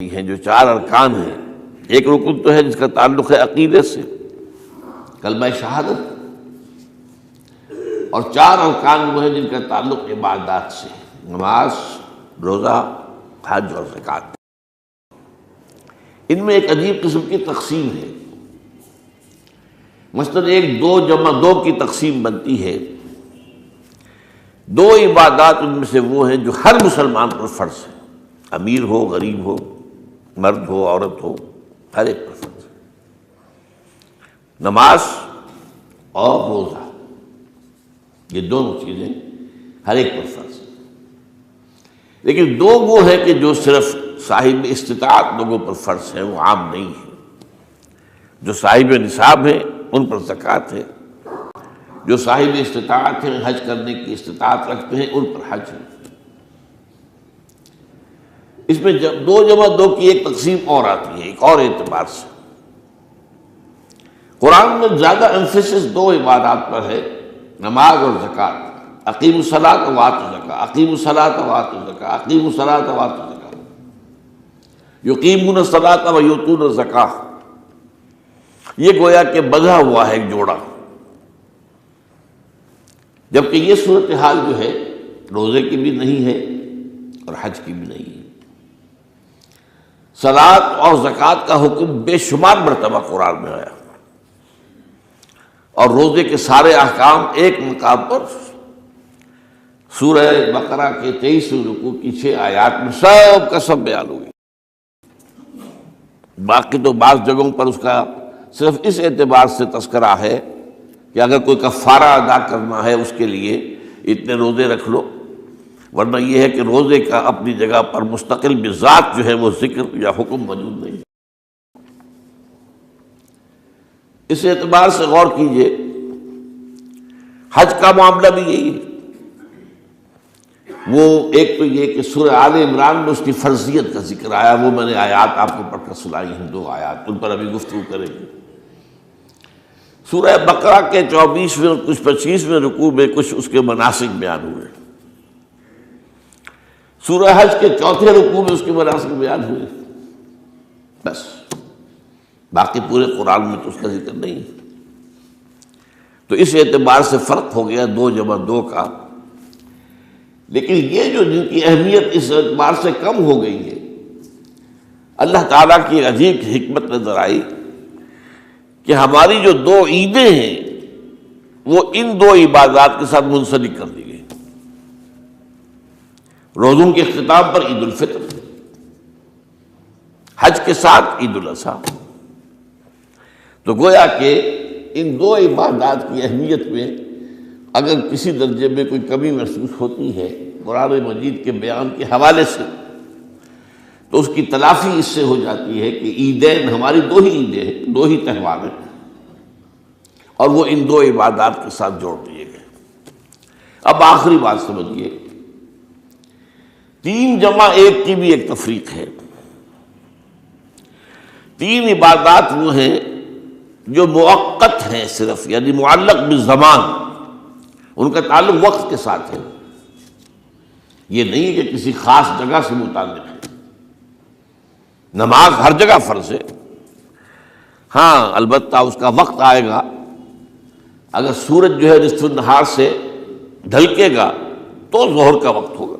ہیں جو چار ارکان ہیں. ایک رکن تو ہے جس کا تعلق ہے عقیدے سے، کلمہ شہادت، اور چار ارکان وہ ہیں جن کا تعلق عبادات سے، نماز، روزہ، حج اور زکوٰۃ. ان میں ایک عجیب قسم کی تقسیم ہے. مثلاً ایک 2 جمع 2 کی تقسیم بنتی ہے. 2 عبادات ان میں سے وہ ہیں جو ہر مسلمان پر فرض ہے، امیر ہو غریب ہو، مرد ہو عورت ہو، ہر ایک پر فرض ہے. نماز اور روزہ، یہ دونوں چیزیں ہر ایک پر فرض ہیں. لیکن 2 وہ ہیں کہ جو صرف صاحب استطاعت لوگوں پر فرض ہیں، وہ عام نہیں ہے. جو صاحب نصاب ہیں ان پر زکوٰۃ ہے، جو صاحب استطاعت ہیں، حج کرنے کی استطاعت رکھتے ہیں، ان پر حج ہے. اس میں 2 جمع 2 کی ایک تقسیم اور آتی ہے ایک اور اعتبار سے. قرآن میں زیادہ ایمفیسس 2 عبادات پر ہے، نماز اور زکوٰۃ. اقیموا الصلاۃ وآتوا الزکاۃ، اقیموا الصلاۃ وآتوا الزکاۃ، اقیموا الصلاۃ وآتوا الزکاۃ، یقیمون الصلاۃ ویؤتون الزکاۃ. یہ گویا کہ بندھا ہوا ہے ایک جوڑا. جبکہ یہ صورتحال جو ہے روزے کی بھی نہیں ہے اور حج کی بھی نہیں ہے. صلاۃ اور زکوٰۃ کا حکم بے شمار مرتبہ قرآن میں آیا، اور روزے کے سارے احکام ایک مقام پر سورہ بقرہ کے 23 رکوع کی 6 آیات میں سب کا سب بیان ہوئی. باقی تو بعض جگہوں پر اس کا صرف اس اعتبار سے تذکرہ ہے کہ اگر کوئی کفارہ ادا کرنا ہے اس کے لیے اتنے روزے رکھ لو، ورنہ یہ ہے کہ روزے کا اپنی جگہ پر مستقل بذات جو ہے وہ ذکر یا حکم موجود نہیں. اس اعتبار سے غور کیجئے، حج کا معاملہ بھی یہی ہے. وہ ایک تو یہ کہ سورہ آل عمران میں اس کی فرضیت کا ذکر آیا، وہ میں نے آیات آپ کو پڑھ کر سنائی ہیں، 2 آیات، ان پر ابھی گفتگو کریں گے. سورہ بقرہ کے 24ویں اور کچھ 25ویں رکوع میں کچھ اس کے مناسک بیان ہوئے. سورہ حج کے 4تھے رکوع میں اس کے مناسک بیان ہوئے. بس باقی پورے قرآن میں تو اس کا ذکر نہیں. تو اس اعتبار سے فرق ہو گیا 2 جمع 2 کا. لیکن یہ جو جن کی اہمیت اس اعتبار سے کم ہو گئی ہے، اللہ تعالیٰ کی ایک عجیب حکمت نظر آئی کہ ہماری جو 2 عیدیں ہیں وہ ان 2 عبادات کے ساتھ منسلک کر دی گئی. روزوں کے اختتام پر عید الفطر، حج کے ساتھ عید الاضحیٰ. تو گویا کہ ان 2 عبادات کی اہمیت میں اگر کسی درجے میں کوئی کمی محسوس ہوتی ہے قرآن مجید کے بیان کے حوالے سے، تو اس کی تلافی اس سے ہو جاتی ہے کہ عیدین ہماری 2 ہی عیدیں ہیں، 2 ہی تہوار ہیں، اور وہ ان 2 عبادات کے ساتھ جوڑ دیے گئے. اب آخری بات سمجھیے، 3 جمع 1 کی بھی ایک تفریق ہے. 3 عبادات وہ ہیں جو مؤقت ہیں صرف، یعنی معلق بالزمان، ان کا تعلق وقت کے ساتھ ہے. یہ نہیں کہ کسی خاص جگہ سے متعلق ہے. نماز ہر جگہ فرض ہے، ہاں البتہ اس کا وقت آئے گا. اگر سورج جو ہے نصف النہار سے ڈھلکے گا تو ظہر کا وقت ہوگا.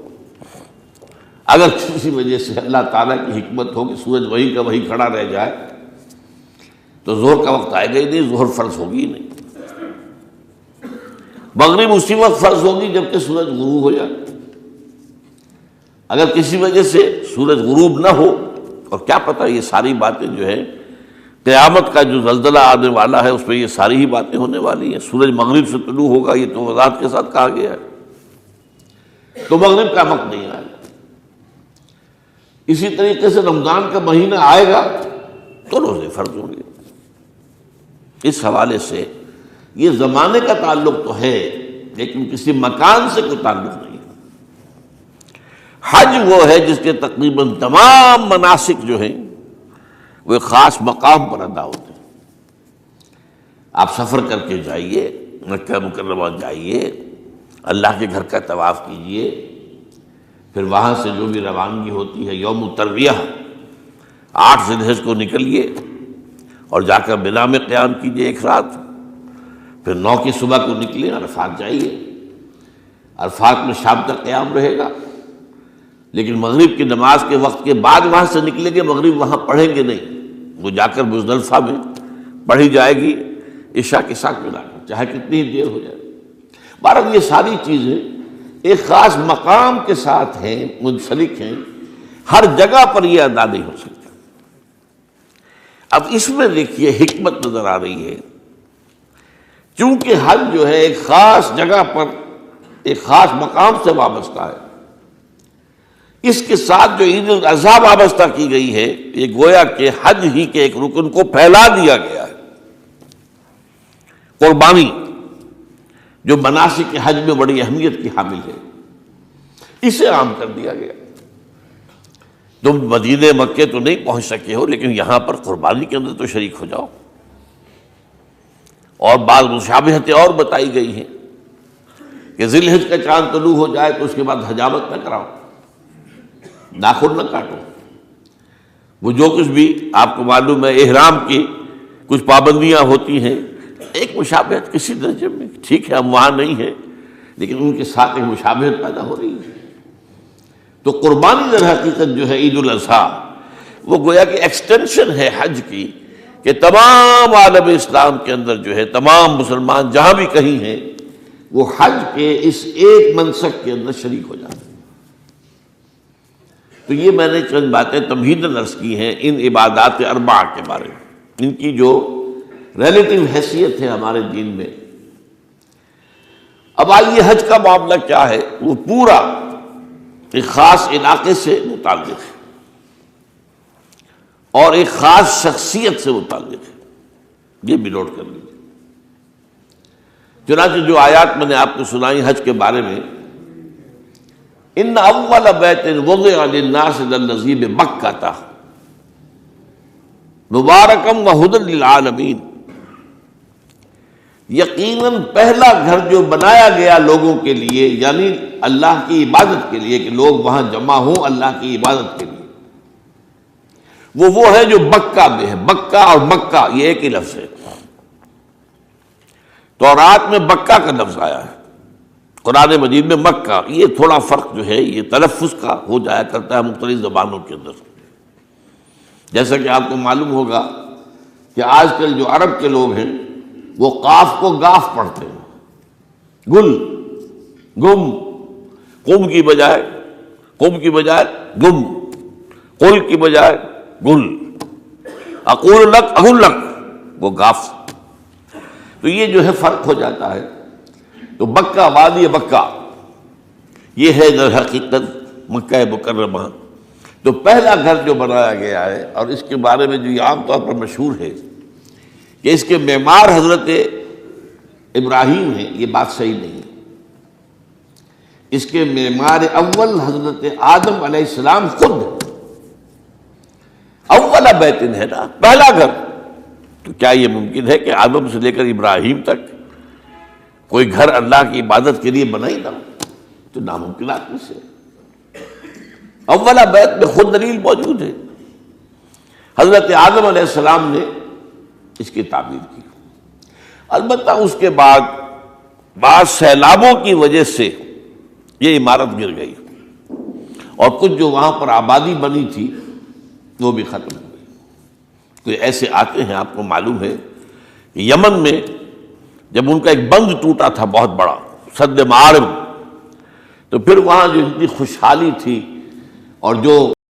اگر کسی وجہ سے اللہ تعالیٰ کی حکمت ہو کہ سورج وہیں کا وہیں کھڑا رہ جائے تو ظہر کا وقت آئے گا ہی نہیں، ظہر فرض ہوگی ہی نہیں. مغرب اسی وقت فرض ہوگی جبکہ سورج غروب ہو جائے. اگر کسی وجہ سے سورج غروب نہ ہو، اور کیا پتہ یہ ساری باتیں جو ہے قیامت کا جو زلزلہ آنے والا ہے اس میں یہ ساری ہی باتیں ہونے والی ہیں. سورج مغرب سے طلوع ہوگا یہ تو وضاحت کے ساتھ کہا گیا ہے، تو مغرب کا وقت نہیں آئے گا. اسی طریقے سے رمضان کا مہینہ آئے گا تو روزے فرض ہوں گے. اس حوالے سے یہ زمانے کا تعلق تو ہے لیکن کسی مکان سے کوئی تعلق نہیں. حج وہ ہے جس کے تقریباً تمام مناسک جو ہیں وہ ایک خاص مقام پر ادا ہوتے ہیں. آپ سفر کر کے جائیے، مکہ مکرمہ جائیے، اللہ کے گھر کا طواف کیجیے، پھر وہاں سے جو بھی روانگی ہوتی ہے یوم الترویہ 8 ذی الحجہ کو نکلیے اور جا کر منا میں قیام کیجیے ایک رات، پھر 9 کی صبح کو نکلیں عرفات جائیے، عرفات میں شام تک قیام رہے گا، لیکن مغرب کی نماز کے وقت کے بعد وہاں سے نکلیں گے، مغرب وہاں پڑھیں گے نہیں، وہ جا کر مزدلفہ میں پڑھی جائے گی عشاء کے ساتھ ملا کر، چاہے کتنی دیر ہو جائے۔ بہرحال یہ ساری چیزیں ایک خاص مقام کے ساتھ ہیں، منسلک ہیں، ہر جگہ پر یہ ادا نہیں ہو سکتا۔ اب اس میں دیکھیے حکمت نظر آ رہی ہے، چونکہ حج جو ہے ایک خاص جگہ پر ایک خاص مقام سے وابستہ ہے، اس کے ساتھ جو عید الاضحیٰ وابستہ کی گئی ہے، یہ گویا کہ حج ہی کے ایک رکن کو پھیلا دیا گیا ہے۔ قربانی جو مناسک حج میں بڑی اہمیت کی حامل ہے، اسے عام کر دیا گیا۔ تم مدینہ مکے تو نہیں پہنچ سکے ہو، لیکن یہاں پر قربانی کے اندر تو شریک ہو جاؤ۔ اور بعض مشابہتیں اور بتائی گئی ہیں کہ ذی الحجہ کا چاند طلوع ہو جائے تو اس کے بعد حجامت نہ کراؤ، ناخن نہ کاٹو، وہ جو کچھ بھی آپ کو معلوم ہے احرام کی کچھ پابندیاں ہوتی ہیں، ایک مشابہت کسی درجے میں، ٹھیک ہے ہم وہاں نہیں ہیں لیکن ان کے ساتھ ایک مشابہت پیدا ہو رہی ہے۔ تو قربانی در حقیقت جو ہے عید الاضحیٰ، وہ گویا کہ ایکسٹینشن ہے حج کی، کہ تمام عالم اسلام کے اندر جو ہے تمام مسلمان جہاں بھی کہیں ہیں وہ حج کے اس ایک منسک کے اندر شریک ہو جاتے ہیں۔ تو یہ میں نے چند باتیں تمہیداً عرض کی ہیں ان عبادات اربعہ کے بارے میں، ان کی جو ریلیٹیو حیثیت ہے ہمارے دین میں۔ اب آئیے حج کا معاملہ کیا ہے، وہ پورا ایک خاص علاقے سے متعلق ہے اور ایک خاص شخصیت سے متعلق ہے، یہ بھی نوٹ کر لیجیے۔ چنانچہ جو آیات میں نے آپ کو سنائی حج کے بارے میں، ان اول بیت وضع للناس للذی ببکۃ مبارکا وہدی للعالمین، یقیناً پہلا گھر جو بنایا گیا لوگوں کے لیے، یعنی اللہ کی عبادت کے لیے، کہ لوگ وہاں جمع ہوں اللہ کی عبادت کے لیے، وہ ہے جو بکہ میں ہے۔ بکہ اور مکہ یہ ایک ہی لفظ ہے، تورات میں بکہ کا لفظ آیا ہے، قرآن مجید میں مکہ۔ یہ تھوڑا فرق جو ہے یہ تلفظ کا ہو جایا کرتا ہے مختلف زبانوں کے اندر، جیسا کہ آپ کو معلوم ہوگا کہ آج کل جو عرب کے لوگ ہیں وہ قاف کو گاف پڑھتے ہیں، گل گم، قم کی بجائے گم، قل کی بجائے گل، اقول لک اقول لک، وہ گاف۔ تو یہ جو ہے فرق ہو جاتا ہے۔ تو بکہ وادی بکہ یہ ہے در حقیقت مکہ مکرمہ۔ تو پہلا گھر جو بنایا گیا ہے، اور اس کے بارے میں جو یہ عام طور پر مشہور ہے کہ اس کے معمار حضرت ابراہیم ہیں، یہ بات صحیح نہیں ہے۔ اس کے معمار اول حضرت آدم علیہ السلام خود ہے۔ اول بیت ہے نا، پہلا گھر، تو کیا یہ ممکن ہے کہ آدم سے لے کر ابراہیم تک کوئی گھر اللہ کی عبادت کے لیے بنا ہی نہ ہو؟ تو ناممکنات میں سے اولا بیت میں خود دلیل موجود ہے۔ حضرت آدم علیہ السلام نے اس کی تعمیر کی، البتہ اس کے بعد بعض سیلابوں کی وجہ سے یہ عمارت گر گئی اور کچھ جو وہاں پر آبادی بنی تھی وہ بھی ختم ہو گئی۔ تو ایسے آتے ہیں، آپ کو معلوم ہے کہ یمن میں جب ان کا ایک بند ٹوٹا تھا بہت بڑا، سد معارم، تو پھر وہاں جو اتنی خوشحالی تھی اور جو